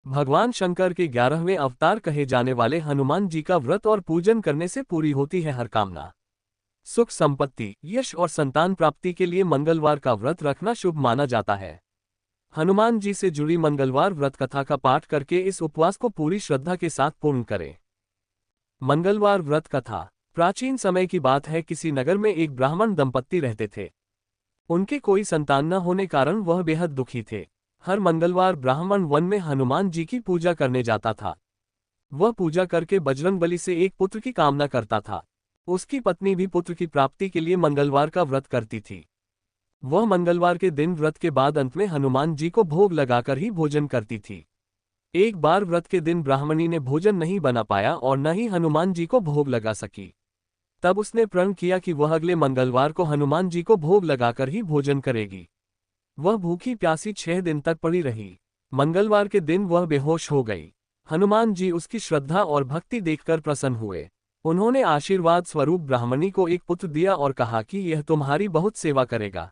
भगवान शंकर के 11वें अवतार कहे जाने वाले हनुमान जी का व्रत और पूजन करने से पूरी होती है हर कामना। सुख संपत्ति, यश और संतान प्राप्ति के लिए मंगलवार का व्रत रखना शुभ माना जाता है। हनुमान जी से जुड़ी मंगलवार व्रत कथा का पाठ करके इस उपवास को पूरी श्रद्धा के साथ पूर्ण करें। मंगलवार व्रत कथा। प्राचीन समय की बात है, किसी नगर में एक ब्राह्मण दंपत्ति रहते थे। उनके कोई संतान न होने कारण वह बेहद दुखी थे। हर मंगलवार ब्राह्मण वन में हनुमान जी की पूजा करने जाता था। वह पूजा करके बजरंगबली से एक पुत्र की कामना करता था। उसकी पत्नी भी पुत्र की प्राप्ति के लिए मंगलवार का व्रत करती थी। वह मंगलवार के दिन व्रत के बाद अंत में हनुमान जी को भोग लगाकर ही भोजन करती थी। एक बार व्रत के दिन ब्राह्मणी ने भोजन नहीं बना पाया और न ही हनुमान जी को भोग लगा सकी। तब उसने प्रण किया कि वह अगले मंगलवार को हनुमान जी को भोग लगाकर ही भोजन करेगी। वह भूखी प्यासी 6 दिन तक पड़ी रही। मंगलवार के दिन वह बेहोश हो गई। हनुमान जी उसकी श्रद्धा और भक्ति देखकर प्रसन्न हुए। उन्होंने आशीर्वाद स्वरूप ब्राह्मणी को एक पुत्र दिया और कहा कि यह तुम्हारी बहुत सेवा करेगा।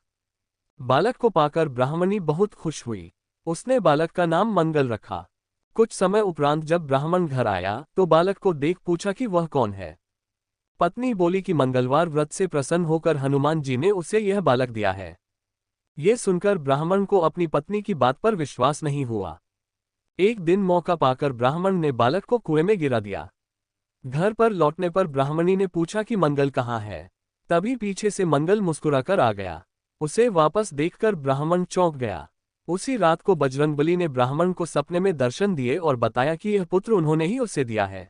बालक को पाकर ब्राह्मणी बहुत खुश हुई। उसने बालक का नाम मंगल रखा। कुछ समय उपरांत जब ब्राह्मण घर आया तो बालक को देख पूछा कि वह कौन है। पत्नी बोली कि मंगलवार व्रत से प्रसन्न होकर हनुमान जी ने उसे यह बालक दिया है। ये सुनकर ब्राह्मण को अपनी पत्नी की बात पर विश्वास नहीं हुआ। एक दिन मौका पाकर ब्राह्मण ने बालक को कुएं में गिरा दिया। घर पर लौटने पर ब्राह्मणी ने पूछा कि मंगल कहाँ है। तभी पीछे से मंगल मुस्कुराकर आ गया। उसे वापस देखकर ब्राह्मण चौंक गया। उसी रात को बजरंगबली ने ब्राह्मण को सपने में दर्शन दिए और बताया कि यह पुत्र उन्होंने ही उसे दिया है।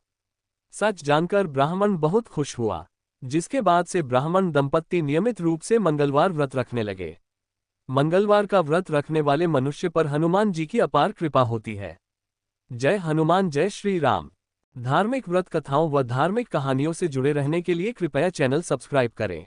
सच जानकर ब्राह्मण बहुत खुश हुआ, जिसके बाद से ब्राह्मण दंपत्ति नियमित रूप से मंगलवार व्रत रखने लगे। मंगलवार का व्रत रखने वाले मनुष्य पर हनुमान जी की अपार कृपा होती है। जय हनुमान, जय श्री राम। धार्मिक व्रत कथाओं व धार्मिक कहानियों से जुड़े रहने के लिए कृपया चैनल सब्सक्राइब करें।